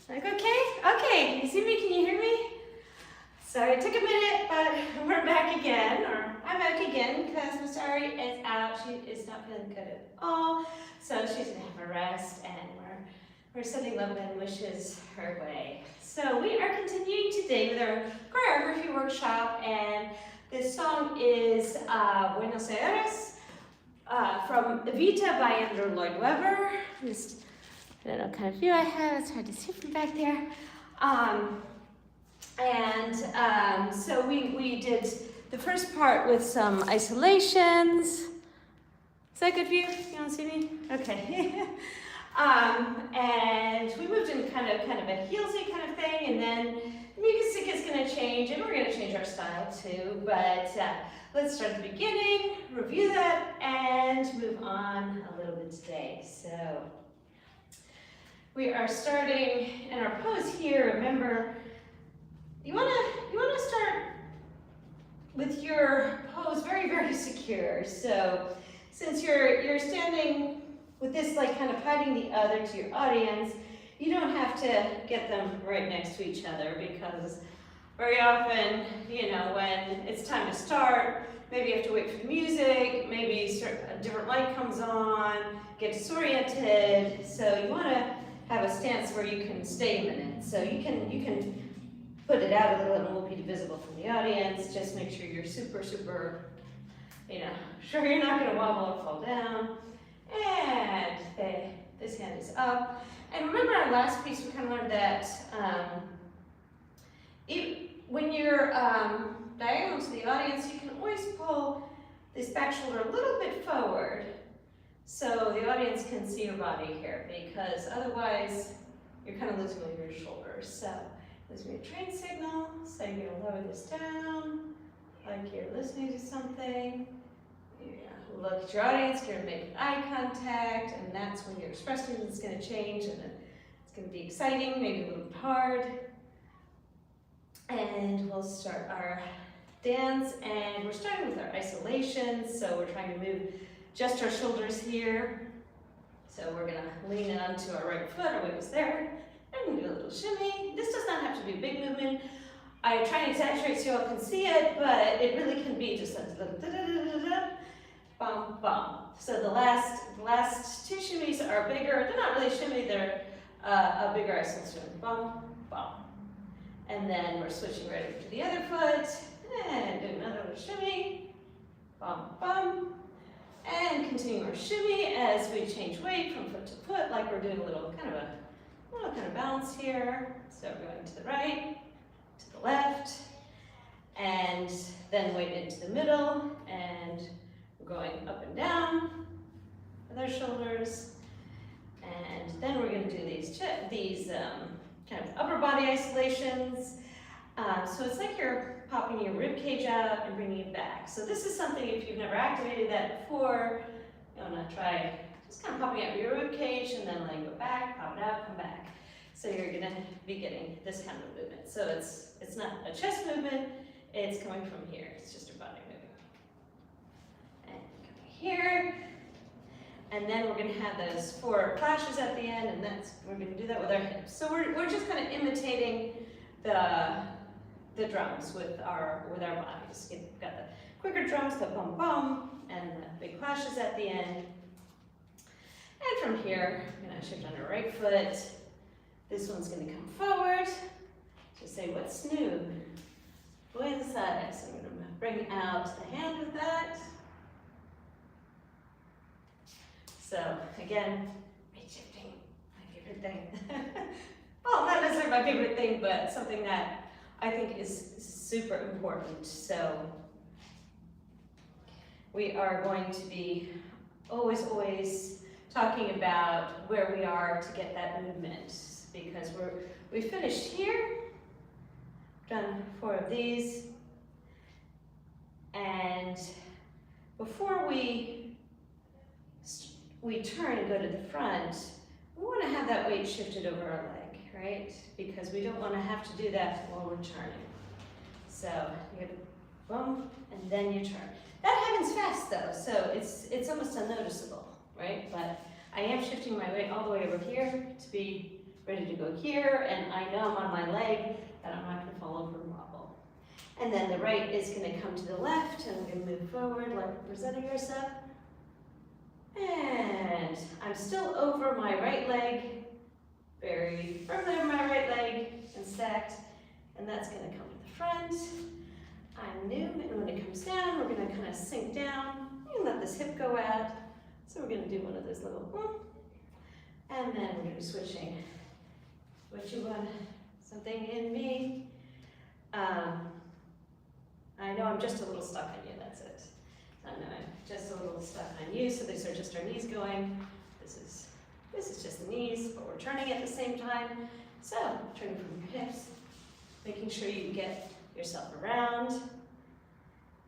Like, okay, you see me, can you hear me? Sorry, it took a minute, but we're back again, or I'm back again, because Miss Ari is out. She is not feeling good at all, so she's gonna have a rest, and we're sending love and wishes her way. So we are continuing today with our choreography workshop, and this song is Buenos Aires, from Evita by Andrew Lloyd Webber. I don't know what kind of view I have, it's hard to see from back there. So we did the first part with some isolations. Is that good view? You don't see me? Okay. And we moved in kind of a heelsy kind of thing, and then the music is going to change, and we're going to change our style too. But let's start at the beginning, review that, and move on a little bit today. So we are starting in our pose here. Remember, you wanna start with your pose very, very secure. So since you're standing with this like kind of hiding the other to your audience, you don't have to get them right next to each other, because very often, when it's time to start, maybe you have to wait for the music, maybe a different light comes on, get disoriented. So you want to have a stance where you can stay a minute. So you can put it out a little and it won't be visible from the audience. Just make sure you're super, sure you're not going to wobble or fall down. And this hand is up. And remember our last piece, we kind of learned that when you're diagonal to the audience, you can always pull this back shoulder a little bit forward so the audience can see your body here, because otherwise you're kind of losing all your shoulders. So there's going to be a train signal, so you're going to lower this down like you're listening to something. You're going to look at your audience, you're going to make eye contact, and that's when your expression is going to change, and it's going to be exciting, maybe a little bit hard. And we'll start our dance, and we're starting with our isolations, so we're trying to move just our shoulders here. So we're going to lean onto our right foot, our weight is there, and do a little shimmy. This does not have to be a big movement. I try and exaggerate so you all can see it, but it really can be just a little da-da-da-da-da, bum, bum. So the last two shimmies are bigger. They're not really shimmy, they're a bigger isolation. Bum, bum. And then we're switching right over to the other foot, and do another little shimmy, bum, bum. And continue our shimmy as we change weight from foot to foot, like we're doing a little kind of bounce here. So we're going to the right, to the left, and then weight into the middle, and we're going up and down with our shoulders. And then we're going to do these kind of upper body isolations. So it's like you're popping your rib cage out and bringing it back. So this is something, if you've never activated that before, you want to try just kind of popping out your rib cage and then letting go back, pop it out, come back. So you're going to be getting this kind of movement. So it's not a chest movement, it's coming from here. It's just your body moving. And coming here. And then we're going to have those 4 clashes at the end, and we're going to do that with our hips. So we're just kind of imitating the drums with our bodies. You've got the quicker drums, the bum bum, and the big clashes at the end. And from here, I'm going to shift on our right foot. This one's going to come forward. Just say, what's new? Buenos Aires. I'm going to bring out the hand with that. So again, weight shifting, my favorite thing. Well, not necessarily my favorite thing, but something that I think is super important. So we are going to be always talking about where we are to get that movement, because we finished here, done 4 of these, and before we turn and go to the front, we want to have that weight shifted over our leg, right? Because we don't want to have to do that while we're turning. So you go boom, and then you turn. That happens fast though, so it's almost unnoticeable, right? But I am shifting my weight all the way over here to be ready to go here, and I know I'm on my leg, that I'm not gonna fall over and wobble. And then the right is gonna come to the left, and we're gonna move forward like we're presenting ourselves. And I'm still over my right leg, very firmly over my right leg, and stacked, and that's gonna come to the front. I'm new, and when it comes down, we're gonna kind of sink down. You can let this hip go out. So we're gonna do one of those little, and then we're gonna be switching. What you want, something in me. I know I'm just a little stuck on you, that's it. I know I'm just a little stuck on you, so these are just our knees going. This is just the knees, but we're turning at the same time. So, turning from your hips, making sure you get yourself around.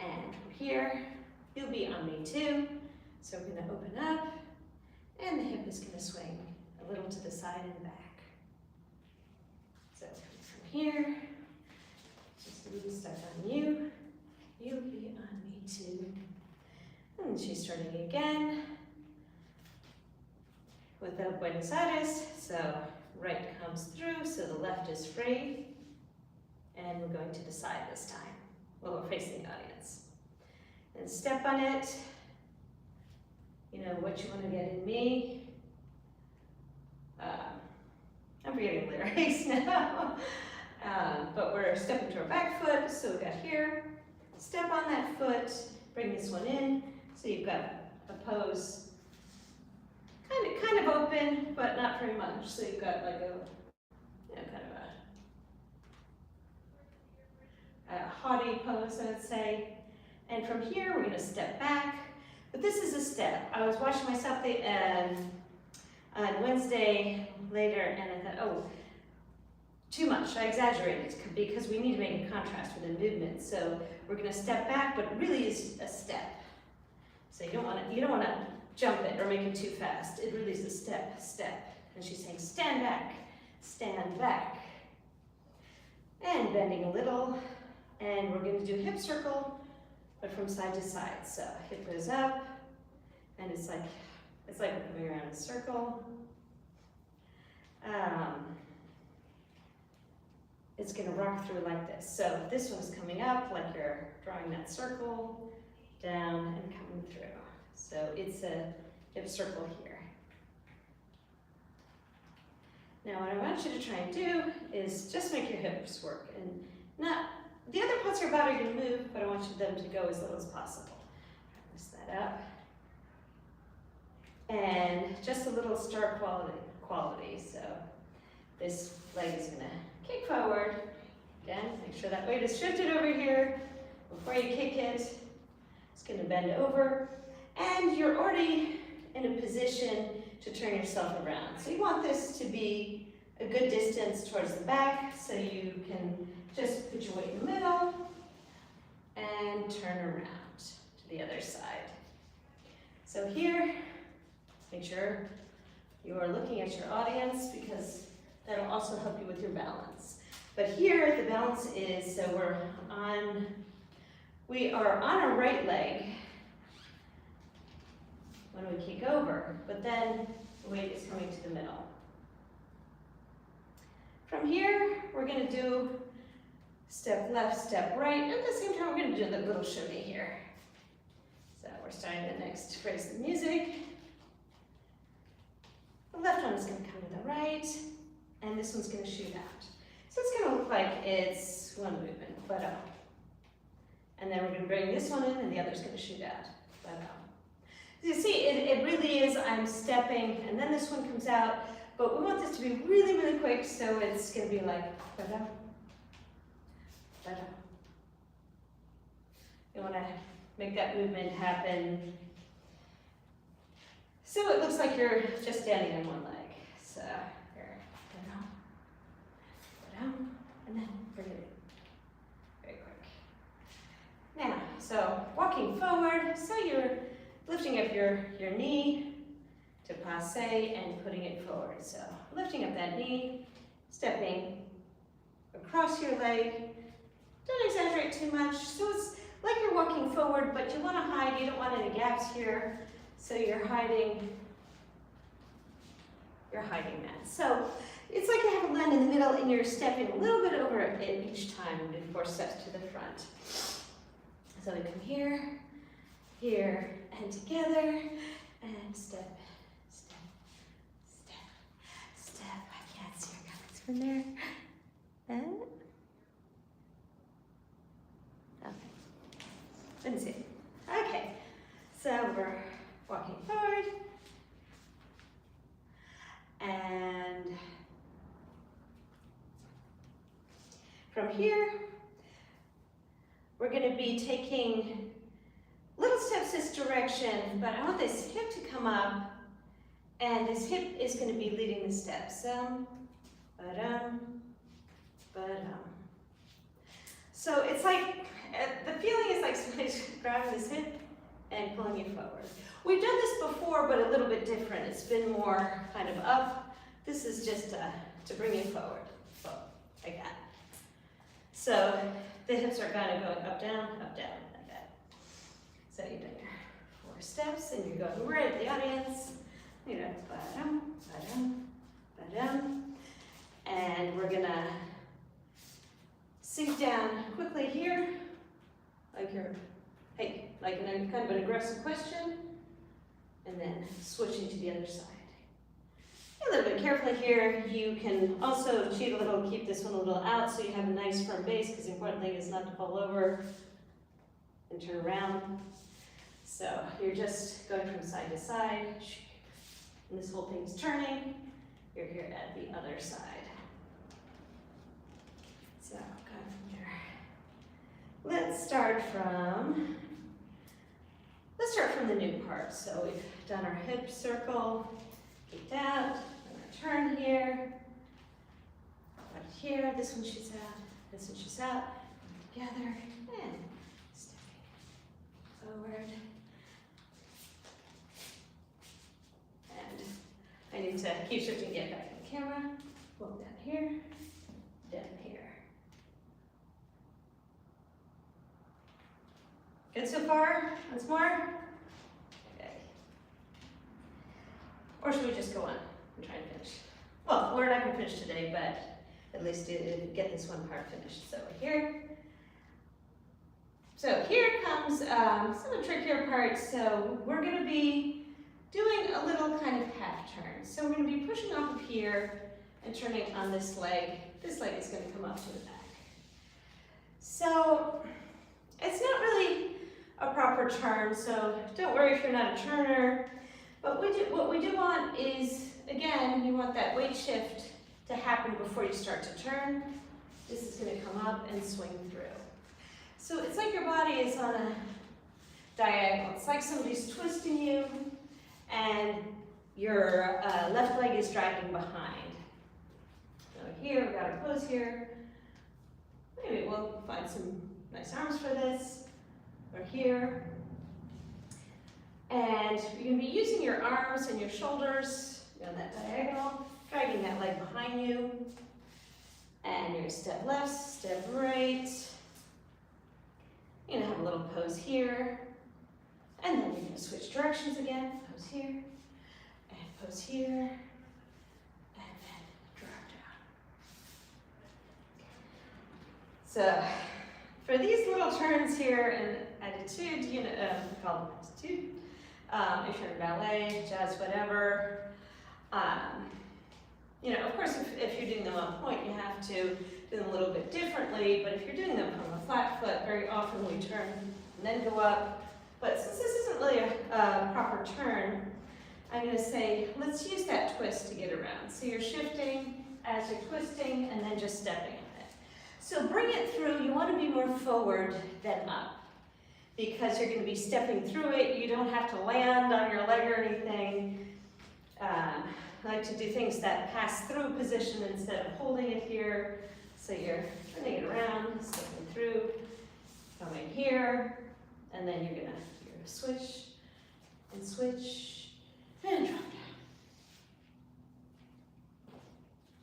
And from here, you'll be on me too. So we're gonna open up, and the hip is gonna swing a little to the side and back. So from here, just a little stuck on you. You'll be on me too. And she's starting again without Buenos Aires. So right comes through, so the left is free. And we're going to the side this time, while we're facing the audience. And step on it. You know what you want to get in me. I'm forgetting lyrics now. But we're stepping to our back foot, so we got here. Step on that foot, bring this one in. So you've got a pose kind of open, but not very much. So you've got like kind of a haughty pose, I would say. And from here, we're gonna step back. But this is a step. I was watching myself on Wednesday later, and I thought, oh, too much. I exaggerated because we need to make a contrast with the movement. So we're going to step back, but it really is a step. So you don't want to jump it or make it too fast. It really is a step, step. And she's saying, stand back, and bending a little. And we're going to do hip circle, but from side to side. So hip goes up, and it's like we're coming around in a circle. It's going to rock through like this. So this one's coming up like you're drawing that circle down and coming through. So it's a hip circle here. Now what I want you to try and do is just make your hips work, and not the other parts of your body are going to move, but I want them to go as little as possible. Lift that up. And just a little star quality. So this leg is going to kick forward. Again, make sure that weight is shifted over here before you kick it. It's going to bend over. And you're already in a position to turn yourself around. So you want this to be a good distance towards the back, so you can just put your weight in the middle and turn around to the other side. So here, make sure you are looking at your audience, because that'll also help you with your balance. But here, the balance is, so we are on our right leg when we kick over, but then the weight is coming to the middle. From here, we're going to do step left, step right, and at the same time, we're going to do the little shimmy here. So we're starting the next phrase of music. The left one is going to come to the right, and this one's going to shoot out. So it's going to look like it's one movement, but up. And then we're going to bring this one in, and the other's going to shoot out, but up. You see, it really is, I'm stepping, and then this one comes out, but we want this to be really, really quick, so it's going to be like, but up, but up. You want to make that movement happen so it looks like you're just standing on one leg. So here, go down, and then bring it in. Very quick. Now, so walking forward, so you're lifting up your knee to passe and putting it forward. So lifting up that knee, stepping across your leg. Don't exaggerate too much. So it's like you're walking forward, but you want to hide. You don't want any gaps here. So you're hiding your hiding mat. So it's like you have a land in the middle and you're stepping a little bit over it each time before steps to the front. So we come here, here, and together, and step, step, step, step. I can't see your comments from there. And, okay, let me see. Okay, so we're walking forward, and from here, we're going to be taking little steps this direction, but I want this hip to come up, and this hip is going to be leading the steps. Ba-dum, ba-dum. So it's like, the feeling is like somebody's grabbing this hip and pulling you forward. We've done this before, but a little bit different. It's been more kind of up. This is just to bring you forward, like that. So the hips are kind of going up, down, like that. So you've done your 4 steps, and you're going right at the audience. You know, ba-dum, ba-dum, ba-dum. And we're gonna sink down quickly here, like you're, hey, like in a kind of an aggressive question, and then switching to the other side. A little bit carefully here. You can also cheat a little, keep this one a little out so you have a nice firm base, because the important thing is not to fall over and turn around. So you're just going from side to side, and this whole thing's turning. You're here at the other side. So going from here. Let's start from the new part. So we've done our hip circle, kicked out, and our turn here, right here, this one shoots out, this one shoots out, together, and stepping forward. And I need to keep shifting, get back in the camera, walk down here, down here. Good so far? Once more? Okay. Or should we just go on and try and finish? Well, we're not going to finish today, but at least get this one part finished. So here. So here comes some of the trickier parts. So we're going to be doing a little kind of half turn. So we're going to be pushing off of here and turning on this leg. This leg is going to come up to the back. So it's not really a proper turn, so don't worry if you're not a turner. But what we do want is, again, you want that weight shift to happen before you start to turn. This is going to come up and swing through. So it's like your body is on a diagonal. It's like somebody's twisting you, and your left leg is dragging behind. So here, we've got our pose here. Maybe we'll find some nice arms for this. Or here. And you're going to be using your arms and your shoulders on that diagonal, dragging that leg behind you. And you're going to step left, step right. You're going to have a little pose here. And then you're going to switch directions again. Pose here, and pose here, and then drop down. So for these little turns here in attitude, we call them attitude. If you're in ballet, jazz, whatever, of course, if you're doing them on point, you have to do them a little bit differently. But if you're doing them from a flat foot, very often we turn and then go up. But since this isn't really a proper turn, I'm going to say, let's use that twist to get around. So you're shifting as you're twisting and then just stepping on it. So bring it through. You want to be more forward than up, because you're going to be stepping through it. You don't have to land on your leg or anything. I like to do things that pass through position instead of holding it here. So you're turning it around, stepping through, coming here, and then you're going to switch, and drop down.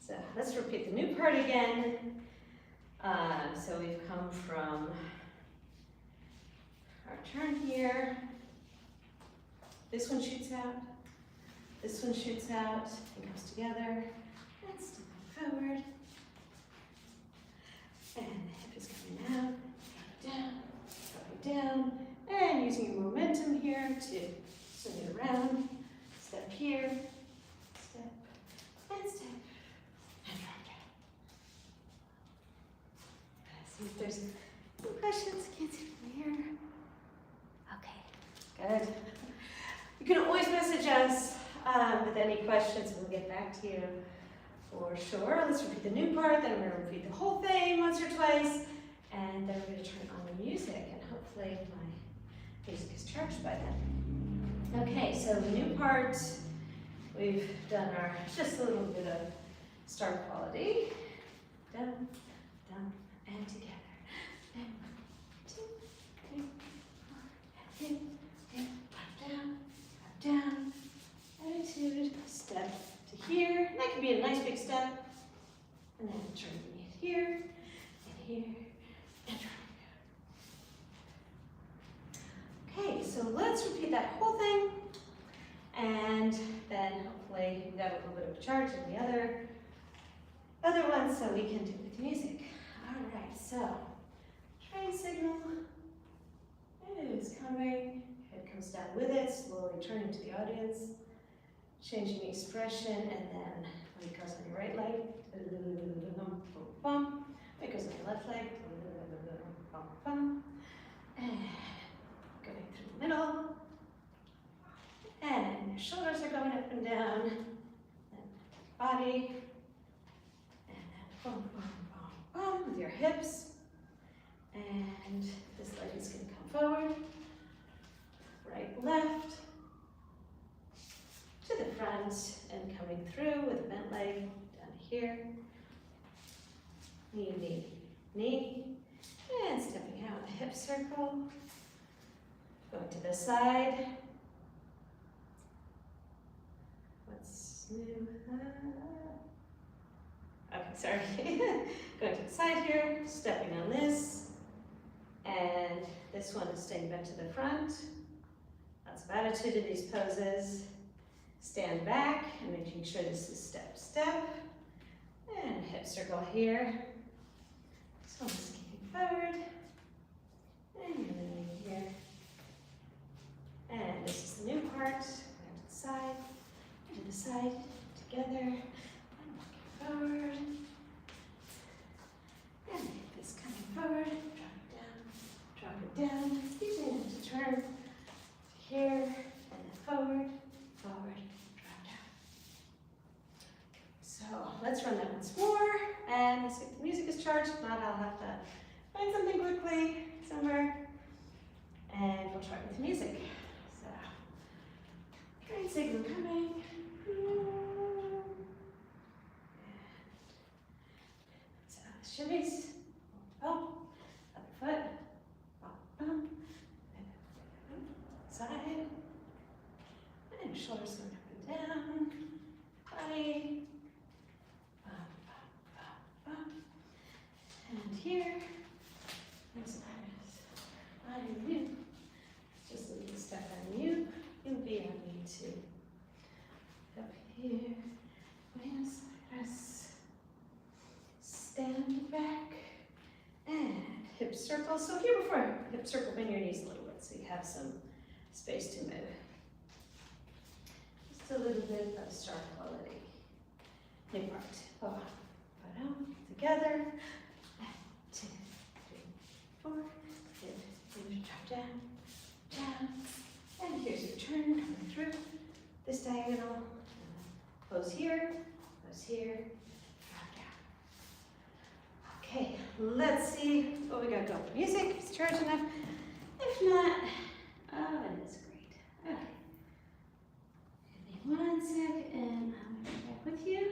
So let's repeat the new part again. So we've come from our turn here. This one shoots out. This one shoots out and comes together, and stepping forward. And the hip is coming out, dropping down, and using your momentum here to swing it around. Step here, step, and step, and drop down. Let's see if there's any questions. Can't see from here. Okay, good. You can always message us with any questions, and we'll get back to you for sure. Let's repeat the new part, then we're going to repeat the whole thing once or twice, and then we're going to turn on the music, and hopefully my music is charged by then. Okay, so the new part, we've done just a little bit of star quality. Down, down, and together. And 1, 2, 3, 4, and hip, drop down, attitude, step to here. And that could be a nice big step. And then turn here, and here, and turn. Okay, so let's repeat that whole thing. And then hopefully we got a little bit of a charge in the other ones, so we can do it with music. All right, so train signal is coming. Head comes down with it, slowly turning to the audience, changing the expression, and then when it goes on your right leg, when it goes on your left leg, and going through the middle, and your shoulders are going up and down, and body, and then boom, boom, boom, boom, with your hips, and this leg is going to come forward, right, left, to the front, and coming through with a bent leg down here, knee, knee, knee, and stepping out in a hip circle, going to the side. What's new? Okay, sorry. Going to the side here, stepping on this, and this one is staying bent to the front. Lots of attitude in these poses. Stand back and making sure this is step, step, and hip circle here. This one's kicking forward, and you're leaning here. And this is the new part. To the side, together, and walking forward. And the hip is coming forward, drop it down, using it to turn to here, and then forward, forward, drop down. So let's run that once more, and we'll see if the music is charged. If not, I'll have to find something quickly somewhere, and we'll try with music. So, train signal coming. So shimmies, up foot, side, and shoulders going up and down, body, and here, as I you, just a little step on you, you'll be on me too. Up here, Buenos Aires, stand back, and hip circle. So here before hip circle, bend your knees a little bit so you have some space to move. Just a little bit of star quality. New part. Together. 1, 2, 3, 4. Good. Drop down. And here's your turn coming through this diagonal. Close here, drop down. Okay, let's see what we got going. Music, is charged enough? If not, oh, it is great. Okay. Give me 1 sec, and I'll be back with you.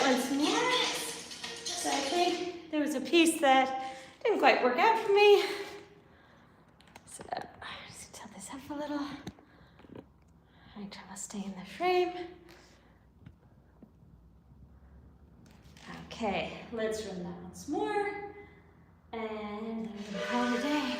one some more. So I think there was a piece that didn't quite work out for me. So just tilt this up a little. I try to stay in the frame. Okay, let's run that once more. And then we're gonna call it a day.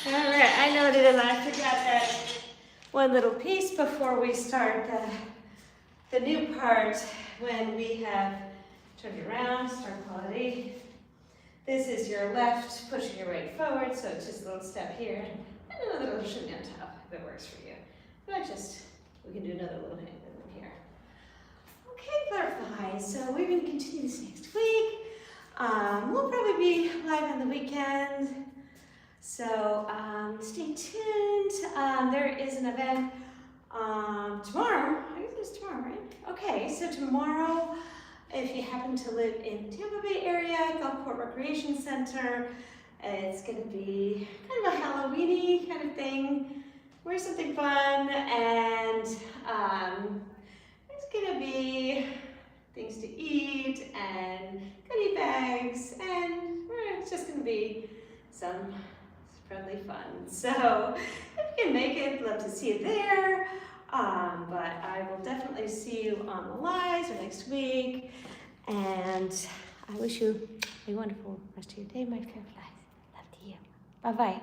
All right, I know what it is. I forgot that one little piece before we start the new part when we have turned it around, start quality. This is your left pushing your right forward, so it's just a little step here and another little shimmy on top if it works for you. But we can do another little hand movement here. Okay, butterflies. So we're going to continue this next week. We'll probably be live on the weekend. So stay tuned. There is an event tomorrow. I guess it's tomorrow, right? Okay, so tomorrow, if you happen to live in the Tampa Bay area, Gulfport Recreation Center, it's going to be kind of a Halloween-y kind of thing. Wear something fun, and it's going to be things to eat and goodie bags, and it's just going to be some friendly fun. So if you can make it, love to see you there. But I will definitely see you on the lives or next week. And I wish you a wonderful rest of your day, my fair flies. Love to you. Bye-bye.